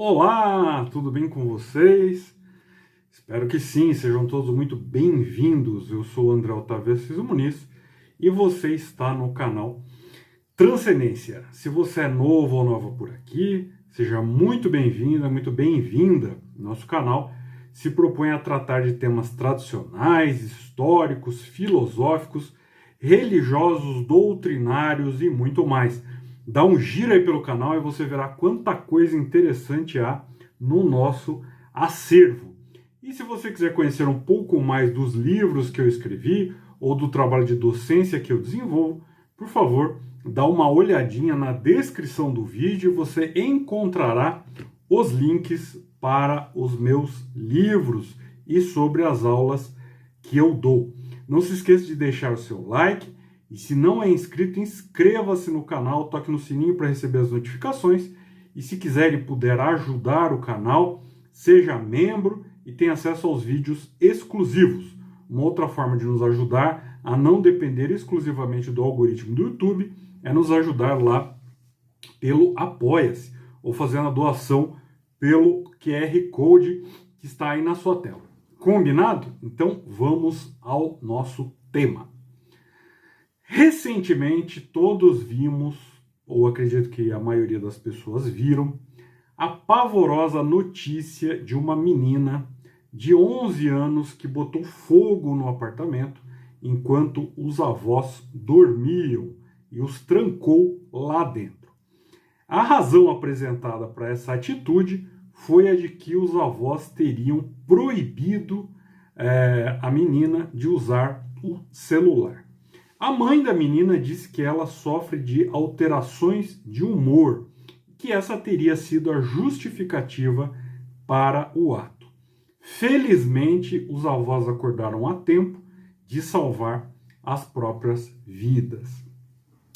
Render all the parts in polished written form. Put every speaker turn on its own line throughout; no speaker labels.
Olá, tudo bem com vocês? Espero que sim, sejam todos muito bem-vindos. Eu sou o André Otávio Assis Muniz e você está no canal Transcendência. Se você é novo ou nova por aqui, seja muito bem-vinda, muito bem-vinda. Nosso canal se propõe a tratar de temas tradicionais, históricos, filosóficos, religiosos, doutrinários e muito mais. Dá um giro aí pelo canal e você verá quanta coisa interessante há no nosso acervo. E se você quiser conhecer um pouco mais dos livros que eu escrevi ou do trabalho de docência que eu desenvolvo, por favor, dá uma olhadinha na descrição do vídeo e você encontrará os links para os meus livros e sobre as aulas que eu dou. Não se esqueça de deixar o seu like e se não é inscrito, inscreva-se no canal, toque no sininho para receber as notificações e se quiser e puder ajudar o canal, seja membro e tenha acesso aos vídeos exclusivos. Uma outra forma de nos ajudar a não depender exclusivamente do algoritmo do YouTube é nos ajudar lá pelo Apoia-se ou fazendo a doação pelo QR Code que está aí na sua tela. Combinado? Então vamos ao nosso tema. Recentemente todos vimos, ou acredito que a maioria das pessoas viram, a pavorosa notícia de uma menina de 11 anos que botou fogo no apartamento enquanto os avós dormiam e os trancou lá dentro. A razão apresentada para essa atitude foi a de que os avós teriam proibido a menina de usar o celular. A mãe da menina disse que ela sofre de alterações de humor, que essa teria sido a justificativa para o ato. Felizmente, os avós acordaram a tempo de salvar as próprias vidas.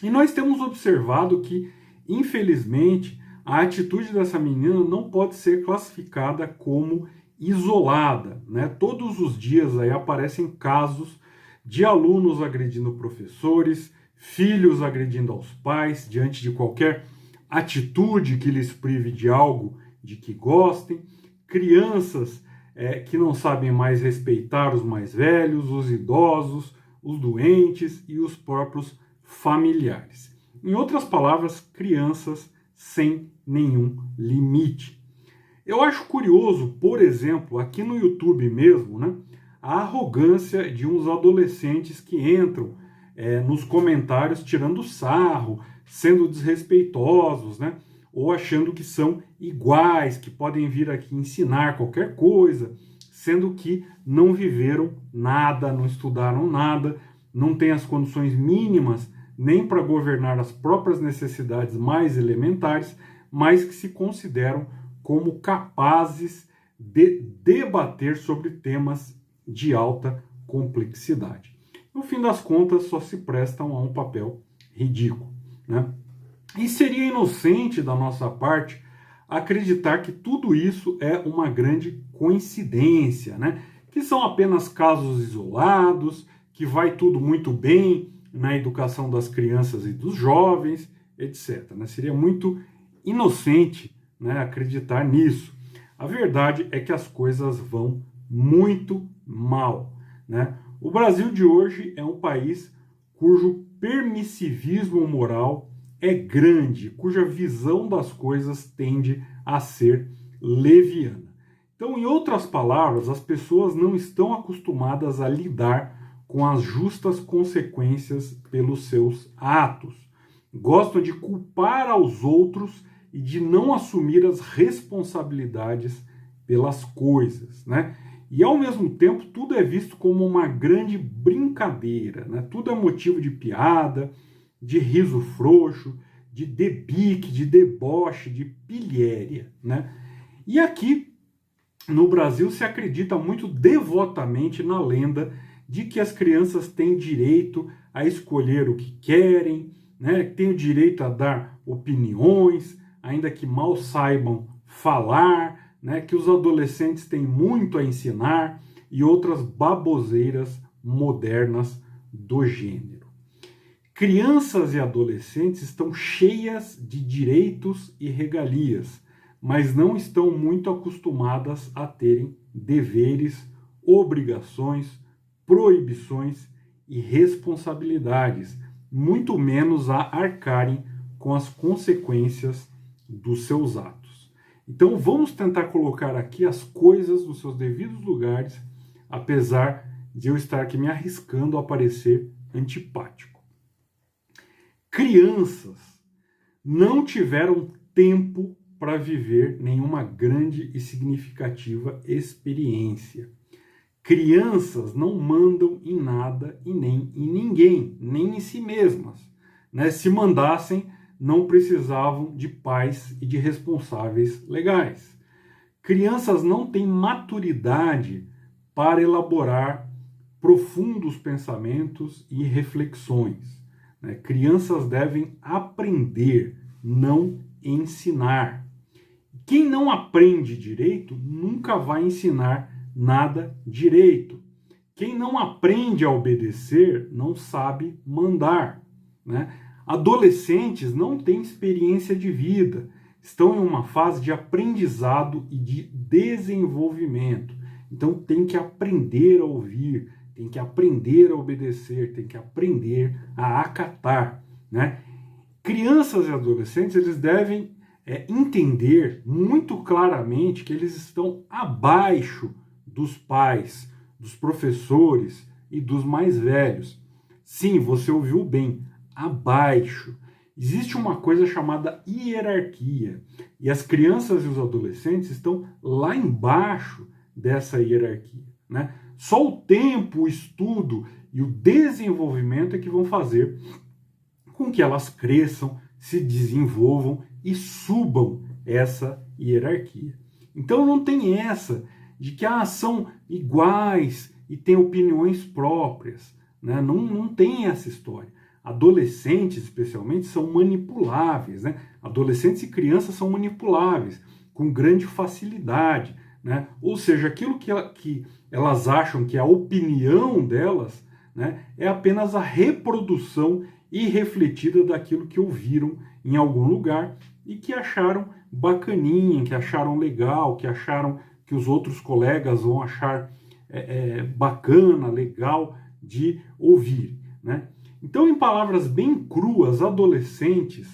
E nós temos observado que, infelizmente, a atitude dessa menina não pode ser classificada como isolada, né? Todos os dias aí aparecem casos de alunos agredindo professores, filhos agredindo aos pais, diante de qualquer atitude que lhes prive de algo de que gostem, crianças que não sabem mais respeitar os mais velhos, os idosos, os doentes e os próprios familiares. Em outras palavras, crianças sem nenhum limite. Eu acho curioso, por exemplo, aqui no YouTube mesmo, né, a arrogância de uns adolescentes que entram nos comentários tirando sarro, sendo desrespeitosos, né, ou achando que são iguais, que podem vir aqui ensinar qualquer coisa, sendo que não viveram nada, não estudaram nada, não têm as condições mínimas nem para governar as próprias necessidades mais elementares, mas que se consideram como capazes de debater sobre temas de alta complexidade. No fim das contas, só se prestam a um papel ridículo, né? E seria inocente da nossa parte acreditar que tudo isso é uma grande coincidência, né? Que são apenas casos isolados, que vai tudo muito bem na educação das crianças e dos jovens, etc. Né? Seria muito inocente, né, acreditar nisso. A verdade é que as coisas vão muito mal, né? O Brasil de hoje é um país cujo permissivismo moral é grande, cuja visão das coisas tende a ser leviana. Então, em outras palavras, as pessoas não estão acostumadas a lidar com as justas consequências pelos seus atos. Gostam de culpar aos outros e de não assumir as responsabilidades pelas coisas, né? E, ao mesmo tempo, tudo é visto como uma grande brincadeira, né? Tudo é motivo de piada, de riso frouxo, de debique, de deboche, de pilhéria, né? E aqui, no Brasil, se acredita muito devotamente na lenda de que as crianças têm direito a escolher o que querem, né? Têm o direito a dar opiniões, ainda que mal saibam falar, né, que os adolescentes têm muito a ensinar e outras baboseiras modernas do gênero. Crianças e adolescentes estão cheias de direitos e regalias, mas não estão muito acostumadas a terem deveres, obrigações, proibições e responsabilidades, muito menos a arcarem com as consequências dos seus atos. Então vamos tentar colocar aqui as coisas nos seus devidos lugares, apesar de eu estar aqui me arriscando a parecer antipático. Crianças não tiveram tempo para viver nenhuma grande e significativa experiência. Crianças não mandam em nada e nem em ninguém, nem em si mesmas. Né? Se mandassem, não precisavam de pais e de responsáveis legais. Crianças não têm maturidade para elaborar profundos pensamentos e reflexões. Né? Crianças devem aprender, não ensinar. Quem não aprende direito nunca vai ensinar nada direito. Quem não aprende a obedecer não sabe mandar. Né? Adolescentes não têm experiência de vida, estão em uma fase de aprendizado e de desenvolvimento. Então tem que aprender a ouvir, tem que aprender a obedecer, tem que aprender a acatar. Né? Crianças e adolescentes, eles devem entender muito claramente que eles estão abaixo dos pais, dos professores e dos mais velhos. Sim, você ouviu bem, abaixo. Existe uma coisa chamada hierarquia, e as crianças e os adolescentes estão lá embaixo dessa hierarquia. Né? Só o tempo, o estudo e o desenvolvimento é que vão fazer com que elas cresçam, se desenvolvam e subam essa hierarquia. Então não tem essa de que são iguais e têm opiniões próprias. Né? Não tem essa história. Adolescentes, especialmente, são manipuláveis. Né? Adolescentes e crianças são manipuláveis com grande facilidade. Né? Ou seja, aquilo que elas acham que é a opinião delas, né, é apenas a reprodução irrefletida daquilo que ouviram em algum lugar e que acharam bacaninha, que acharam legal, que acharam que os outros colegas vão achar bacana, legal de ouvir. Né? Então, em palavras bem cruas, adolescentes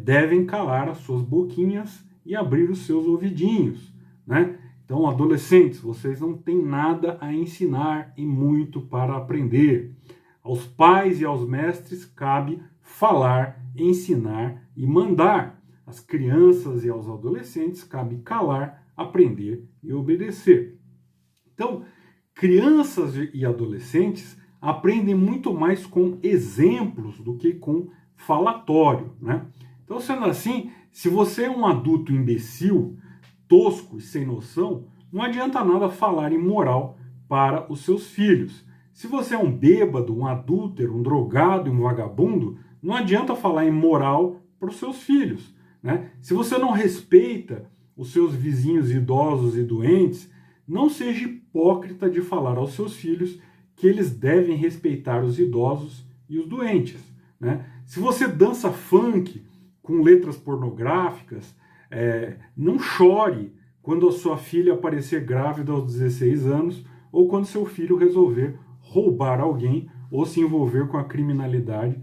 devem calar as suas boquinhas e abrir os seus ouvidinhos. Né? Então, adolescentes, vocês não têm nada a ensinar e muito para aprender. Aos pais e aos mestres cabe falar, ensinar e mandar. Às crianças e aos adolescentes cabe calar, aprender e obedecer. Então, crianças e adolescentes aprendem muito mais com exemplos do que com falatório. Né? Então, sendo assim, se você é um adulto imbecil, tosco e sem noção, não adianta nada falar em moral para os seus filhos. Se você é um bêbado, um adúltero, um drogado e um vagabundo, não adianta falar em moral para os seus filhos. Né? Se você não respeita os seus vizinhos idosos e doentes, não seja hipócrita de falar aos seus filhos que eles devem respeitar os idosos e os doentes. Né? Se você dança funk com letras pornográficas, não chore quando a sua filha aparecer grávida aos 16 anos ou quando seu filho resolver roubar alguém ou se envolver com a criminalidade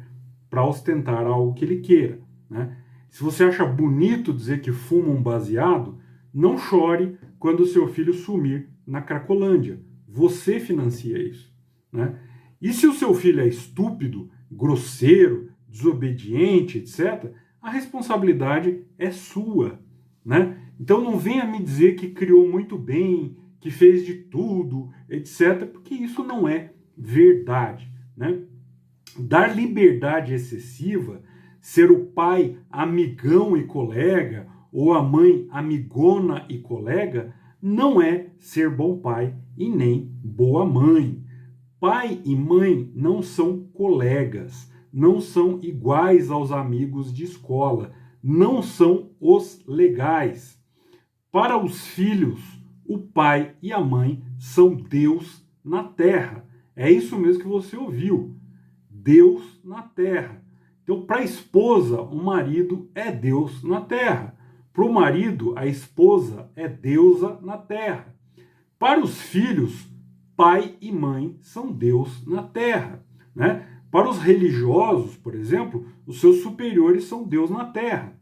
para ostentar algo que ele queira. Né? Se você acha bonito dizer que fuma um baseado, não chore quando o seu filho sumir na Cracolândia. Você financia isso. Né? E se o seu filho é estúpido, grosseiro, desobediente, etc., a responsabilidade é sua. Né? Então não venha me dizer que criou muito bem, que fez de tudo, etc., porque isso não é verdade. Né? Dar liberdade excessiva, ser o pai amigão e colega, ou a mãe amigona e colega, não é ser bom pai e nem boa mãe. Pai e mãe não são colegas, não são iguais aos amigos de escola, não são os legais. Para os filhos, o pai e a mãe são Deus na terra. É isso mesmo que você ouviu. Deus na terra. Então, para a esposa, o marido é Deus na terra. Para o marido, a esposa é deusa na terra. Para os filhos, pai e mãe são Deus na terra, né? Para os religiosos, por exemplo, os seus superiores são Deus na terra.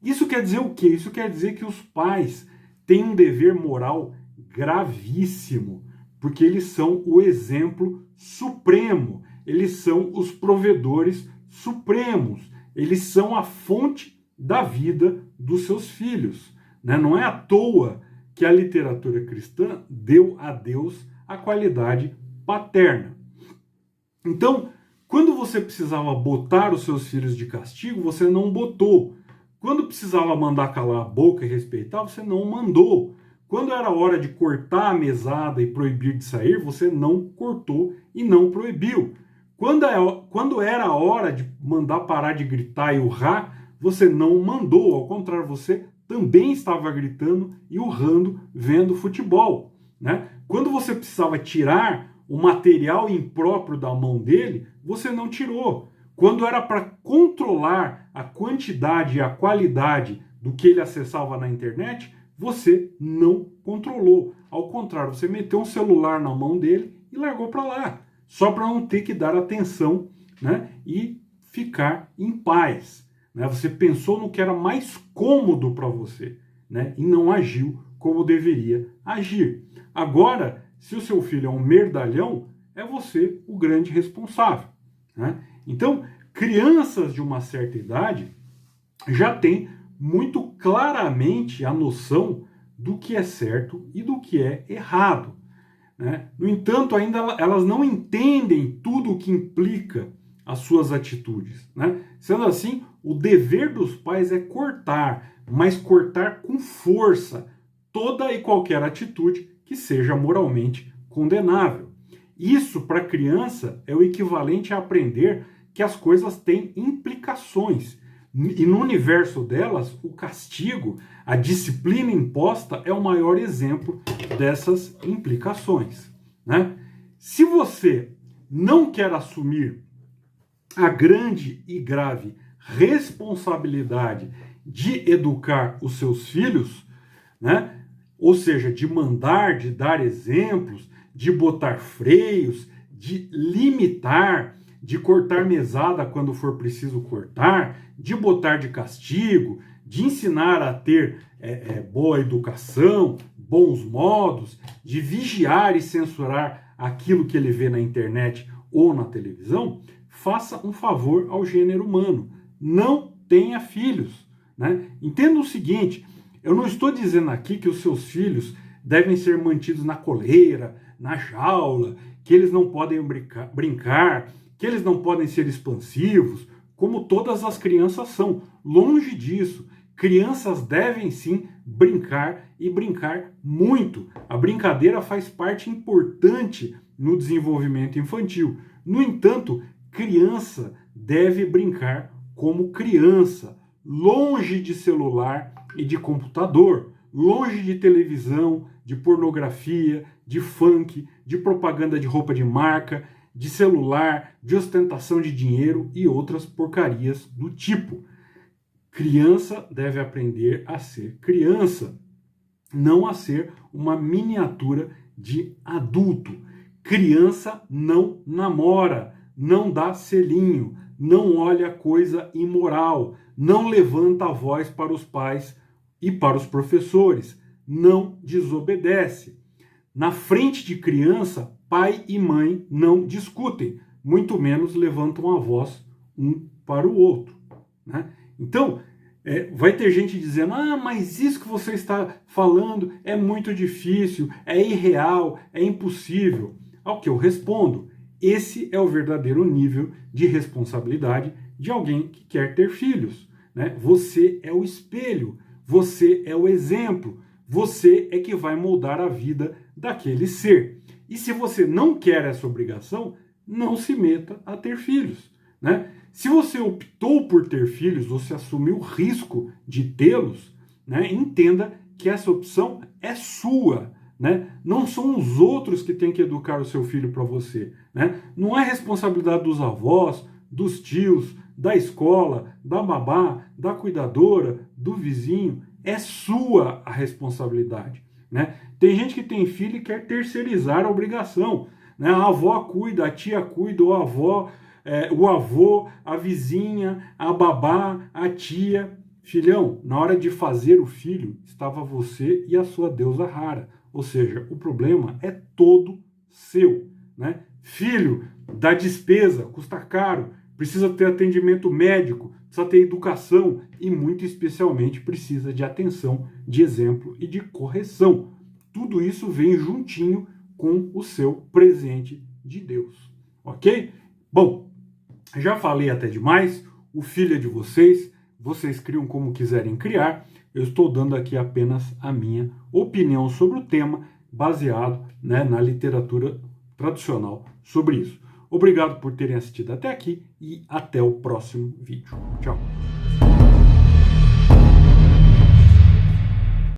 Isso quer dizer o quê? Isso quer dizer que os pais têm um dever moral gravíssimo, porque eles são o exemplo supremo, eles são os provedores supremos, eles são a fonte da vida dos seus filhos, né? Não é à toa que a literatura cristã deu a Deus a qualidade paterna. Então, quando você precisava botar os seus filhos de castigo, você não botou. Quando precisava mandar calar a boca e respeitar, você não mandou. Quando era hora de cortar a mesada e proibir de sair, você não cortou e não proibiu. Quando era a hora de mandar parar de gritar e urrar, você não mandou. Ao contrário, você também estava gritando e urrando vendo futebol, né? Quando você precisava tirar o material impróprio da mão dele, você não tirou. Quando era para controlar a quantidade e a qualidade do que ele acessava na internet, você não controlou. Ao contrário, você meteu um celular na mão dele e largou para lá, só para não ter que dar atenção, né, e ficar em paz, né? Você pensou no que era mais cômodo para você, né, e não agiu como deveria agir. Agora, se o seu filho é um merdalhão, é você o grande responsável, né? Então, crianças de uma certa idade já têm muito claramente a noção do que é certo e do que é errado, né? No entanto, ainda elas não entendem tudo o que implica as suas atitudes, né? Sendo assim, o dever dos pais é cortar, mas cortar com força toda e qualquer atitude que seja moralmente condenável. Isso, para a criança, é o equivalente a aprender que as coisas têm implicações. E no universo delas, o castigo, a disciplina imposta, é o maior exemplo dessas implicações, né? Se você não quer assumir a grande e grave responsabilidade de educar os seus filhos, né? Ou seja, de mandar, de dar exemplos, de botar freios, de limitar, de cortar mesada quando for preciso cortar, de botar de castigo, de ensinar a ter boa educação, bons modos, de vigiar e censurar aquilo que ele vê na internet ou na televisão, faça um favor ao gênero humano. Não tenha filhos, né? Entenda o seguinte, eu não estou dizendo aqui que os seus filhos devem ser mantidos na coleira, na jaula, que eles não podem brincar, que eles não podem ser expansivos, como todas as crianças são. Longe disso. Crianças devem sim brincar e brincar muito. A brincadeira faz parte importante no desenvolvimento infantil. No entanto, criança deve brincar como criança, longe de celular e de computador, longe de televisão, de pornografia, de funk, de propaganda de roupa de marca, de celular, de ostentação de dinheiro e outras porcarias do tipo. Criança deve aprender a ser criança, não a ser uma miniatura de adulto. Criança não namora, não dá selinho, não olha coisa imoral, não levanta a voz para os pais e para os professores, não desobedece. Na frente de criança, pai e mãe não discutem, muito menos levantam a voz um para o outro, né? Então, vai ter gente dizendo, mas isso que você está falando é muito difícil, é irreal, é impossível. Ao que eu respondo, esse é o verdadeiro nível de responsabilidade de alguém que quer ter filhos, né? Você é o espelho, você é o exemplo, você é que vai moldar a vida daquele ser. E se você não quer essa obrigação, não se meta a ter filhos, né? Se você optou por ter filhos, você assumiu o risco de tê-los, né? Entenda que essa opção é sua, né? Não são os outros que têm que educar o seu filho para você, né? Não é responsabilidade dos avós, dos tios, da escola, da babá, da cuidadora, do vizinho. é sua a responsabilidade, né? Tem gente que tem filho e quer terceirizar a obrigação, né? A avó cuida, a tia cuida, o avô, a vizinha, a babá, a tia. Filhão, na hora de fazer o filho, estava você e a sua deusa rara. Ou seja, o problema é todo seu, né? Filho, dá despesa, custa caro, precisa ter atendimento médico, precisa ter educação e, muito especialmente, precisa de atenção, de exemplo e de correção. Tudo isso vem juntinho com o seu presente de Deus, ok? Bom, já falei até demais, o filho é de vocês criam como quiserem criar, eu estou dando aqui apenas a minha opinião sobre o tema, baseado, né, na literatura tradicional sobre isso. Obrigado por terem assistido até aqui e até o próximo vídeo. Tchau!